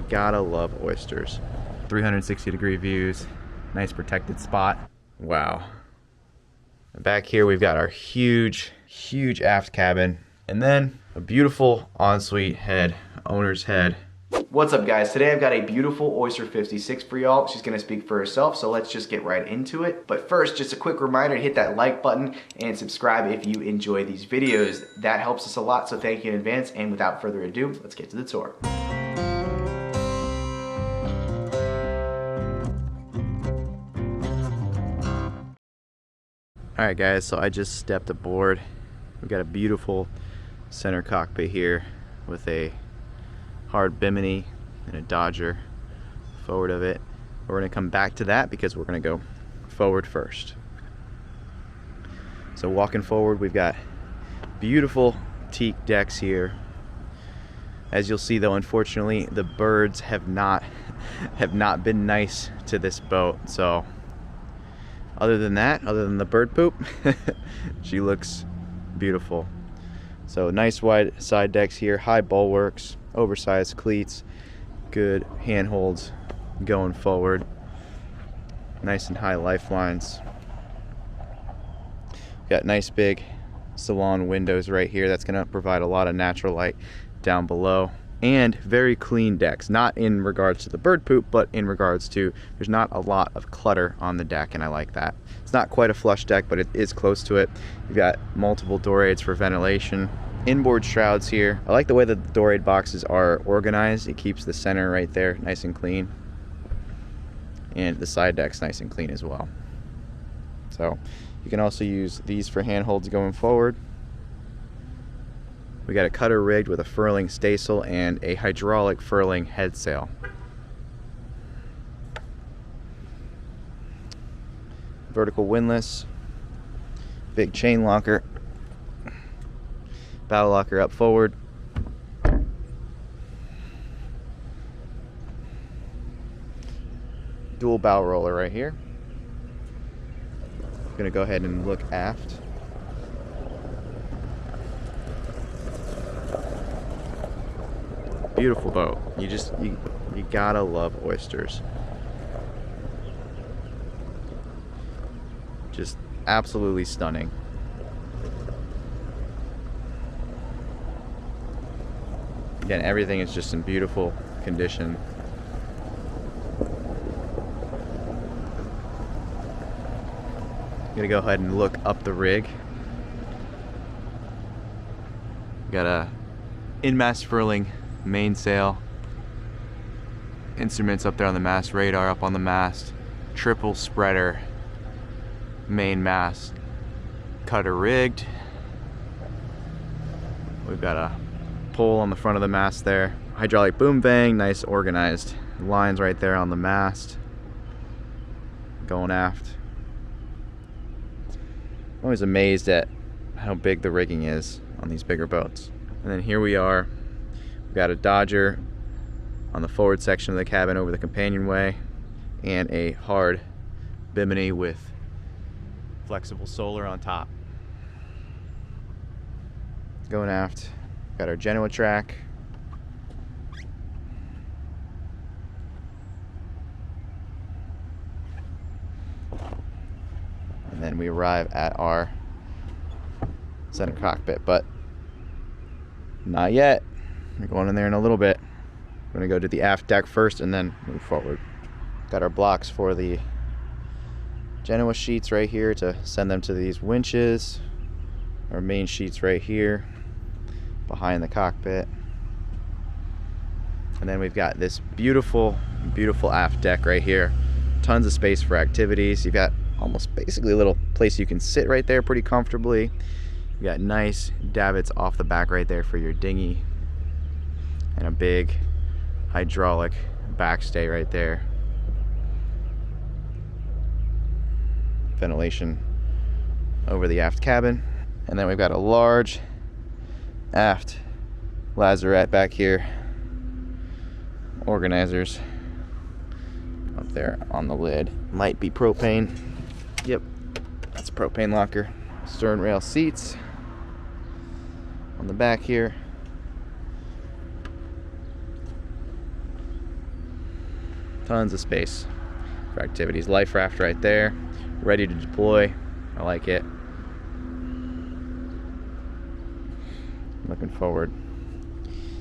gotta love oysters. 360-degree views, nice protected spot. Wow. Back here we've got our huge aft cabin, and then a beautiful ensuite head, owner's head. What's up, guys? Today I've got a beautiful Oyster 56 for y'all. She's gonna speak for herself, so let's just get right into it. But first, just a quick reminder to hit that like button and subscribe if you enjoy these videos. That helps us a lot, so thank you in advance. And without further ado, let's get to the tour. Alright guys, so I just stepped aboard. We've got a beautiful center cockpit here with a hard bimini and a Dodger forward of it. We're going to come back to that because we're going to go forward first. So walking forward, we've got beautiful teak decks here. As you'll see though, unfortunately the birds have not been nice to this boat. So other than the bird poop, she looks beautiful. So nice wide side decks here, high bulwarks, oversized cleats, good handholds going forward, nice and high lifelines. Got nice big Salon windows right here. That's going to provide a lot of natural light down below. And very clean decks, not in regards to the bird poop, but in regards to there's not a lot of clutter on the deck, and I like that. It's not quite a flush deck, but it is close to it. You've got multiple door aids for ventilation, inboard shrouds here. I like the way that the door aid boxes are organized. It keeps the center right there nice and clean, and the side deck's nice and clean as well. So you can also use these for handholds going forward. We got a cutter rigged with a furling staysail and a hydraulic furling head sail. Vertical windlass, big chain locker, bow locker up forward. Dual bow roller right here. I'm gonna go ahead and look aft. Beautiful boat. You gotta love oysters. Just absolutely stunning. Again, everything is just in beautiful condition. I'm gonna go ahead and look up the rig. Got a in-mast furling mainsail, instruments up there on the mast, radar up on the mast, triple spreader main mast, cutter rigged. We've got a pole on the front of the mast there, hydraulic boom vang, nice organized lines right there on the mast. Going aft. I'm always amazed at how big the rigging is on these bigger boats. And then here we are. Got a Dodger on the forward section of the cabin over the companionway, and a hard bimini with flexible solar on top. Going aft, got our Genoa track. And then we arrive at our center cockpit, but not yet. We're going in there in a little bit. We're gonna go to the aft deck first and then move forward. Got our blocks for the Genoa sheets right here to send them to these winches. Our main sheets right here behind the cockpit. And then we've got this beautiful aft deck right here. Tons of space for activities. You've got almost basically a little place you can sit right there pretty comfortably. You got nice davits off the back right there for your dinghy, and a big hydraulic backstay right there. Ventilation over the aft cabin. And then we've got a large aft lazarette back here. Organizers up there on the lid. Might be propane. Yep, that's a propane locker. Stern rail seats on the back here. Tons of space for activities. Life raft right there, ready to deploy. I like it. Looking forward.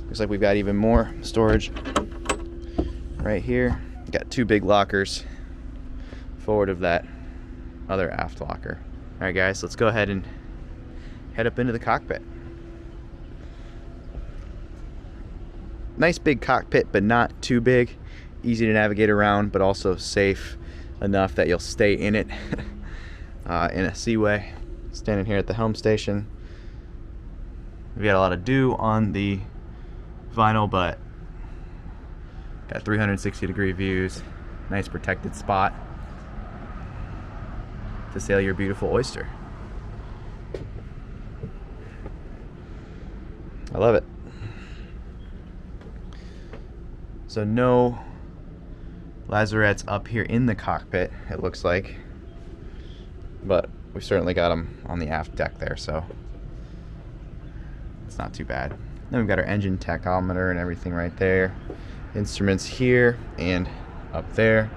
Looks like we've got even more storage right here. Got 2 big lockers forward of that other aft locker. All right, guys, let's go ahead and head up into the cockpit. Nice big cockpit, but not too big. Easy to navigate around, but also safe enough that you'll stay in it in a seaway. Standing here at the helm station. We've got a lot of dew on the vinyl, but got 360-degree views. Nice protected spot to sail your beautiful Oyster. I love it. So no lazarettes up here in the cockpit, it looks like, but we've certainly got them on the aft deck there, so it's not too bad. Then we've got our engine tachometer and everything right there. Instruments here and up there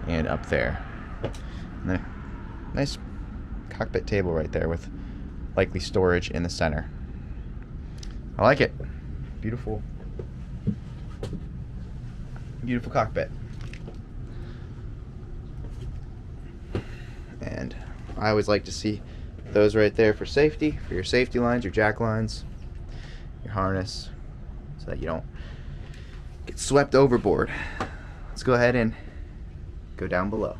and up there. And then a nice cockpit table right there with likely storage in the center. I like it. Beautiful. Beautiful cockpit. And I always like to see those right there for safety, for your safety lines, your jack lines, your harness, so that you don't get swept overboard. Let's go ahead and go down below.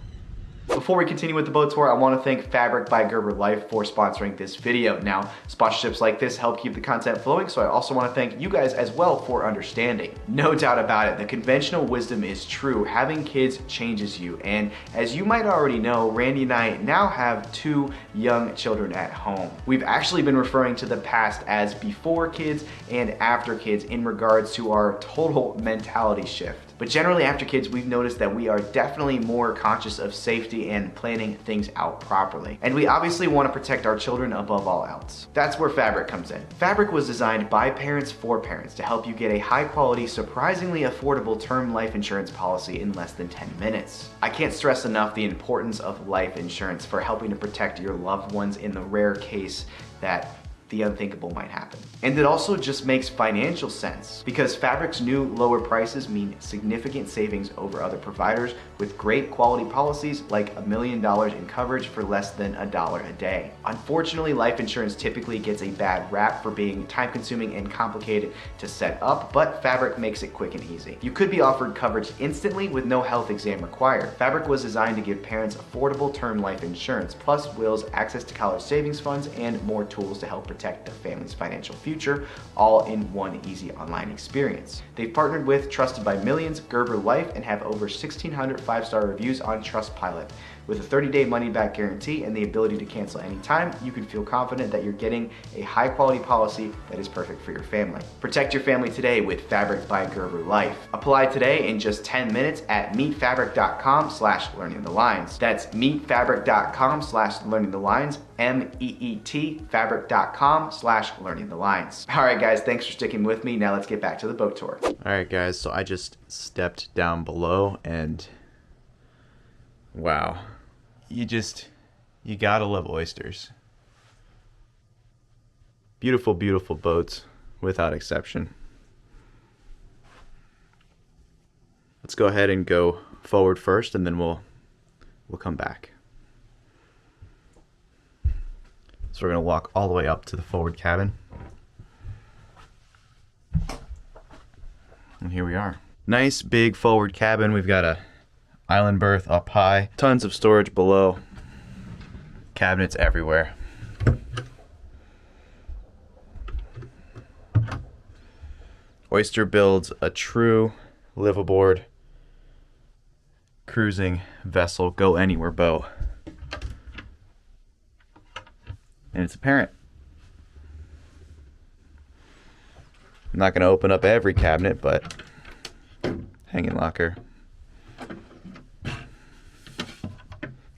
Before we continue with the boat tour, I want to thank Fabric by Gerber Life for sponsoring this video. Now, sponsorships like this help keep the content flowing, so I also want to thank you guys as well for understanding. No doubt about it, the conventional wisdom is true. Having kids changes you, and as you might already know, Randy and I now have 2 young children at home. We've actually been referring to the past as before kids and after kids in regards to our total mentality shift. But generally after kids, we've noticed that we are definitely more conscious of safety and planning things out properly. And we obviously want to protect our children above all else. That's where Fabric comes in. Fabric was designed by parents for parents to help you get a high quality, surprisingly affordable term life insurance policy in less than 10 minutes. I can't stress enough the importance of life insurance for helping to protect your loved ones in the rare case that the unthinkable might happen. And it also just makes financial sense because Fabric's new lower prices mean significant savings over other providers with great quality policies like $1 million in coverage for less than $1 a day. Unfortunately, life insurance typically gets a bad rap for being time consuming and complicated to set up, but Fabric makes it quick and easy. You could be offered coverage instantly with no health exam required. Fabric was designed to give parents affordable term life insurance, plus wills, access to college savings funds, and more tools to help protect their family's financial future, all in one easy online experience. They've partnered with, trusted by millions, Gerber Life, and have over 1,600 5-star reviews on Trustpilot. With a 30-day money-back guarantee and the ability to cancel anytime, you can feel confident that you're getting a high-quality policy that is perfect for your family. Protect your family today with Fabric by Gerber Life. Apply today in just 10 minutes at meetfabric.com/learningthelines. That's meetfabric.com/learningthelines, MEET fabric.com/learningthelines. All right, guys, thanks for sticking with me. Now let's get back to the boat tour. All right, guys, so I just stepped down below and wow. You gotta love oysters. Beautiful, beautiful boats, without exception. Let's go ahead and go forward first, and then we'll come back. So we're gonna walk all the way up to the forward cabin. And here we are. Nice big forward cabin. We've got a island berth up high, tons of storage below, cabinets everywhere. Oyster builds a true live-aboard cruising vessel, go anywhere boat. And it's apparent. I'm not going to open up every cabinet, but hanging locker.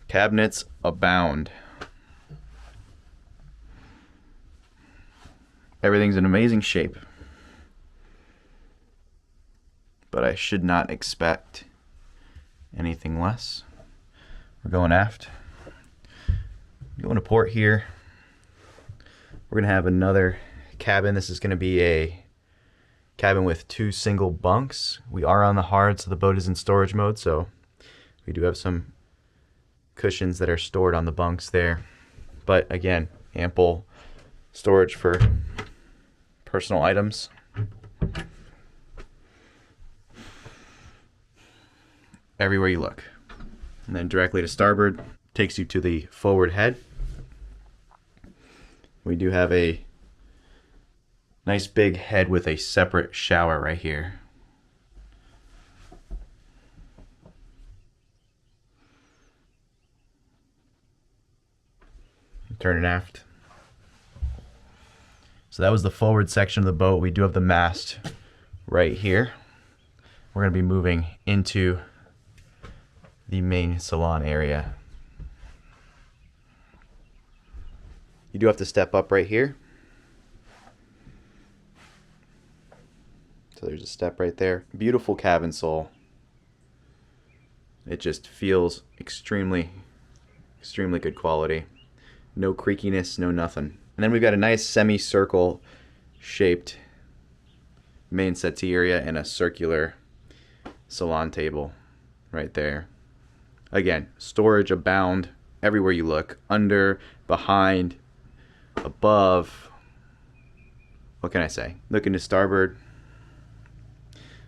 Cabinets abound. Everything's in amazing shape. But I should not expect anything less. We're going aft. Going to port here. We're going to have another cabin. This is going to be a cabin with 2 single bunks. We are on the hard, so the boat is in storage mode, so we do have some cushions that are stored on the bunks there. But again, ample storage for personal items. Everywhere you look. And then directly to starboard takes you to the forward head. We do have a nice big head with a separate shower right here. Turn it aft. So that was the forward section of the boat. We do have the mast right here. We're going to be moving into the main salon area. You do have to step up right here. So there's a step right there. Beautiful cabin sole. It just feels extremely good quality. No creakiness, no nothing. And then we've got a nice semicircle shaped main settee area and a circular salon table right there. Again, storage abound everywhere you look. Under, behind, above. What can I say? Looking to starboard.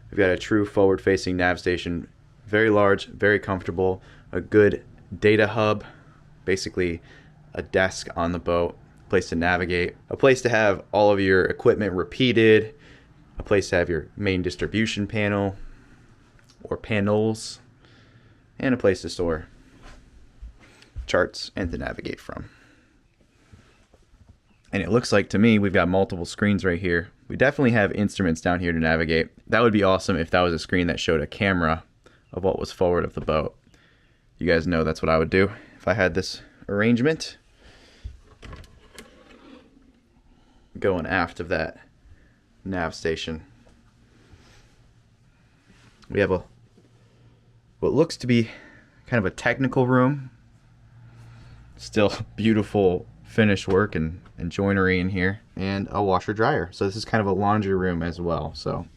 We've got a true forward-facing nav station. Very large, very comfortable. A good data hub. Basically a desk on the boat. A place to navigate. A place to have all of your equipment repeated. A place to have your main distribution panel or panels. And a place to store charts and to navigate from. And it looks like to me we've got multiple screens right here. We definitely have instruments down here to navigate. That would be awesome if that was a screen that showed a camera of what was forward of the boat. You guys know that's what I would do if I had this arrangement. Going aft of that nav station. We have what looks to be kind of a technical room. Still beautiful finish work and joinery in here, and a washer dryer. So this is kind of a laundry room as well. So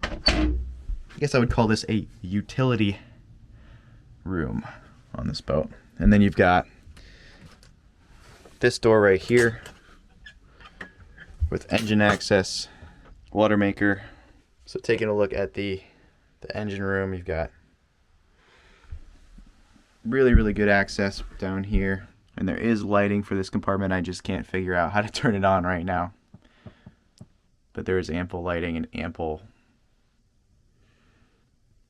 I guess I would call this a utility room on this boat. And then you've got this door right here with engine access, water maker. So taking a look at the engine room, you've got really good access down here. And there is lighting for this compartment. I just can't figure out how to turn it on right now. But there is ample lighting and ample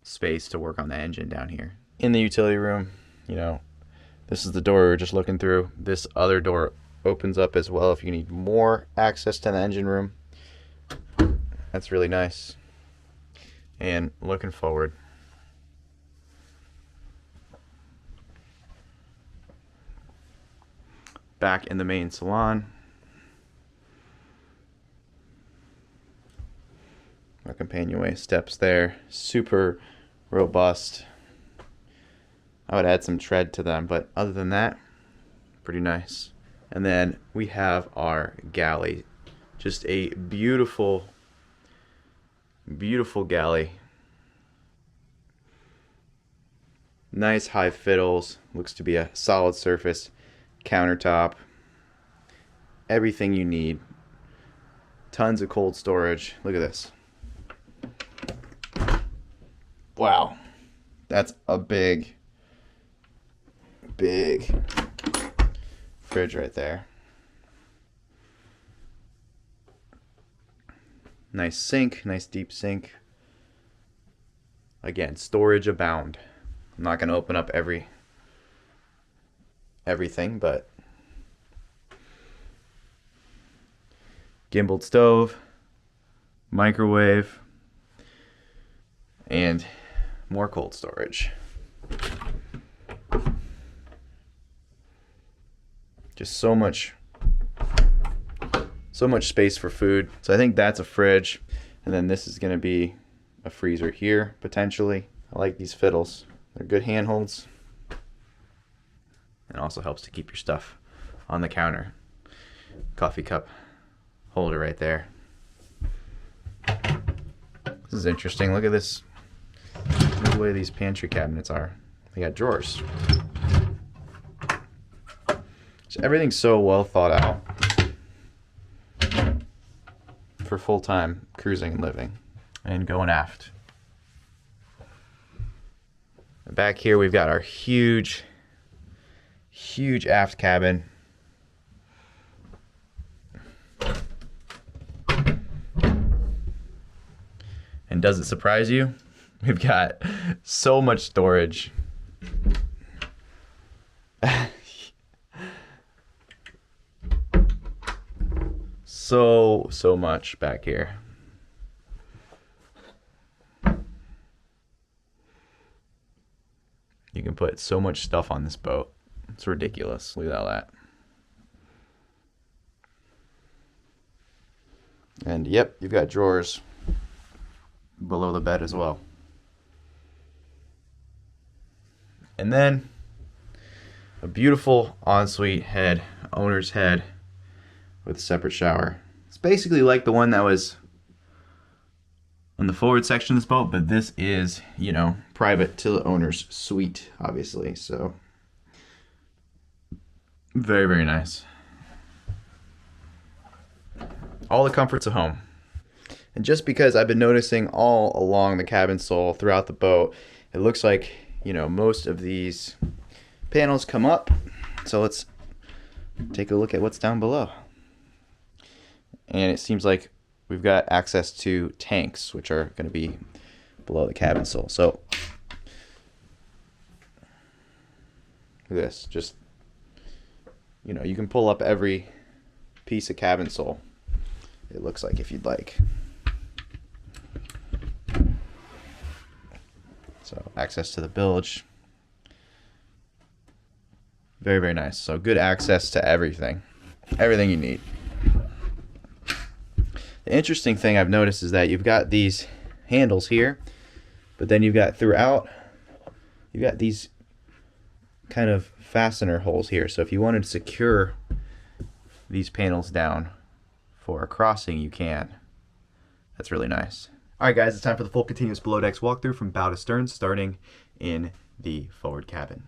space to work on the engine down here. In the utility room, you know, this is the door we were just looking through. This other door opens up as well if you need more access to the engine room. That's really nice. And looking forward. Back in the main salon. Our companionway steps there. Super robust. I would add some tread to them, but other than that, pretty nice. And then we have our galley. Just a beautiful galley. Nice high fiddles. Looks to be a solid surface. Countertop, everything you need. Tons of cold storage. Look at this. Wow, that's a big fridge right there. Nice sink, nice deep sink. Again, storage abound. I'm not going to open up everything, but gimbaled stove, microwave, and more cold storage. Just so much space for food. So I think that's a fridge, and then this is going to be a freezer here potentially. I like these fiddles. They're good handholds. And also helps to keep your stuff on the counter. Coffee cup holder right there. This is interesting. Look at this. Look at the way these pantry cabinets are. They got drawers. So everything's so well thought out for full-time cruising and living. And going aft. Back here we've got our huge aft cabin. And does it surprise you? We've got so much storage. So much back here. You can put so much stuff on this boat. It's ridiculous. Look at all that. And yep, you've got drawers below the bed as well. And then a beautiful ensuite head, owner's head with a separate shower. It's basically like the one that was on the forward section of this boat, but this is, you know, private to the owner's suite, obviously. So very, very nice. All the comforts of home. And just because I've been noticing all along the cabin sole throughout the boat, it looks like, you know, most of these panels come up. So let's take a look at what's down below. And it seems like we've got access to tanks, which are going to be below the cabin sole. So look at this. Just, you know, you can pull up every piece of cabin sole, it looks like, if you'd like. So access to the bilge. Very, very nice. So good access to everything. Everything you need. The interesting thing I've noticed is that you've got these handles here, but then you've got throughout, you've got these kind of fastener holes here. So if you wanted to secure these panels down for a crossing, you can. That's really nice. All right, guys, it's time for the full continuous below decks walkthrough from bow to stern, starting in the forward cabin.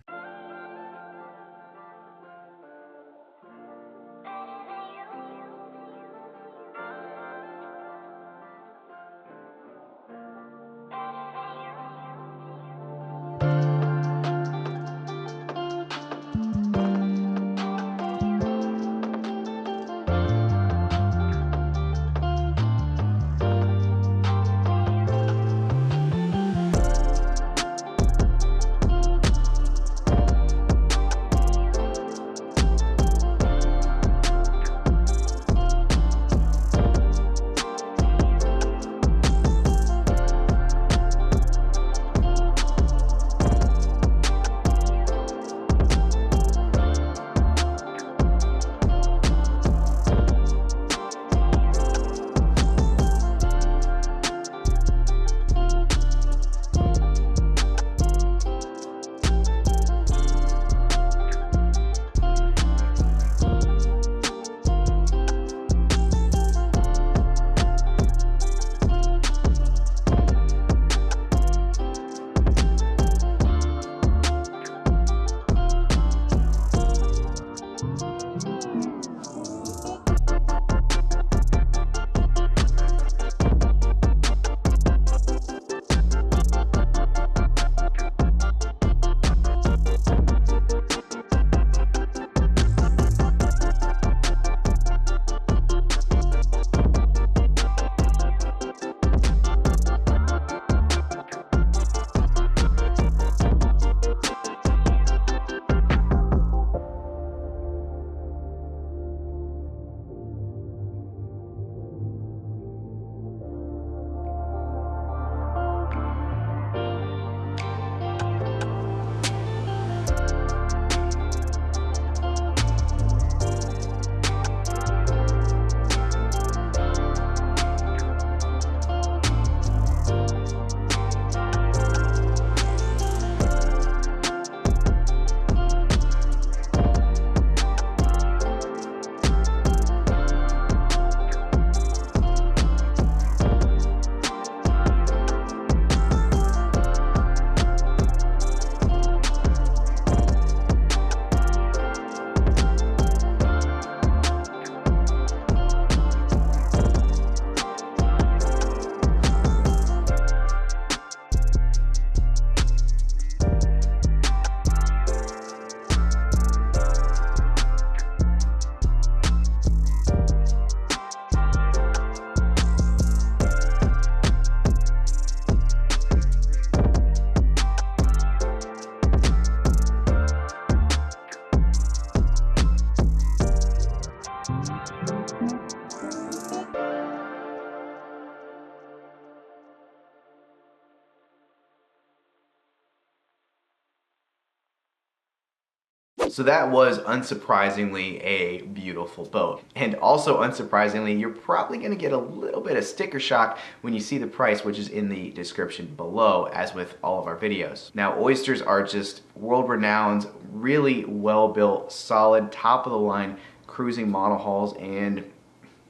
So that was unsurprisingly a beautiful boat. And also unsurprisingly, you're probably gonna get a little bit of sticker shock when you see the price, which is in the description below, as with all of our videos. Now, Oysters are just world-renowned, really well-built, solid, top-of-the-line cruising monohulls, and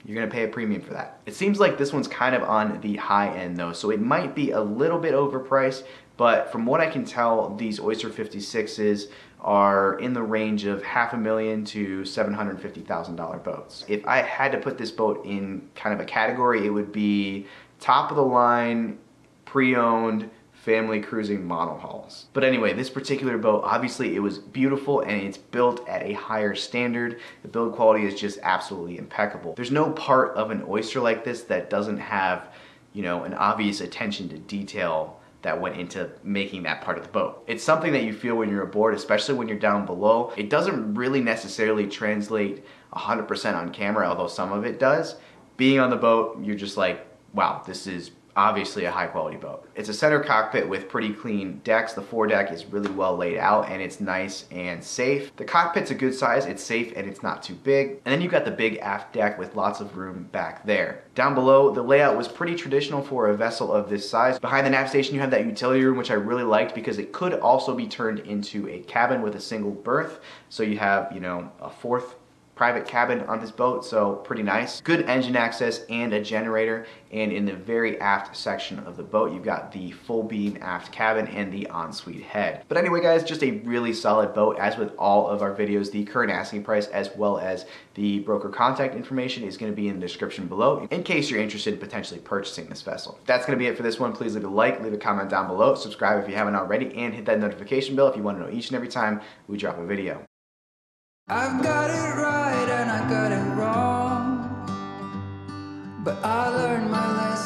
you're gonna pay a premium for that. It seems like this one's kind of on the high end though, so it might be a little bit overpriced, but from what I can tell, these Oyster 56s are in the range of $500,000 to $750,000 boats. If I had to put this boat in kind of a category, it would be top of the line, pre-owned, family cruising monohulls. But anyway, this particular boat, obviously it was beautiful and it's built at a higher standard. The build quality is just absolutely impeccable. There's no part of an Oyster like this that doesn't have, you know, an obvious attention to detail that went into making that part of the boat. It's something that you feel when you're aboard, especially when you're down below. It doesn't really necessarily translate 100% on camera, although some of it does. Being on the boat, you're just like, wow, this is obviously a high quality boat. It's a center cockpit with pretty clean decks. The foredeck is really well laid out and it's nice and safe. The cockpit's a good size, it's safe and it's not too big. And then you've got the big aft deck with lots of room back there. Down below, the layout was pretty traditional for a vessel of this size. Behind the nav station, you have that utility room, which I really liked because it could also be turned into a cabin with a single berth. So you have, you know, a fourth private cabin on this boat, so pretty nice. Good engine access and a generator, and in the very aft section of the boat, you've got the full beam aft cabin and the ensuite head. But anyway guys, just a really solid boat. As with all of our videos, the current asking price as well as the broker contact information is going to be in the description below in case you're interested in potentially purchasing this vessel. That's going to be it for this one. Please leave a like, leave a comment down below, subscribe if you haven't already, and hit that notification bell if you want to know each and every time we drop a video. I've got it right and I got it wrong, but I learned my lesson.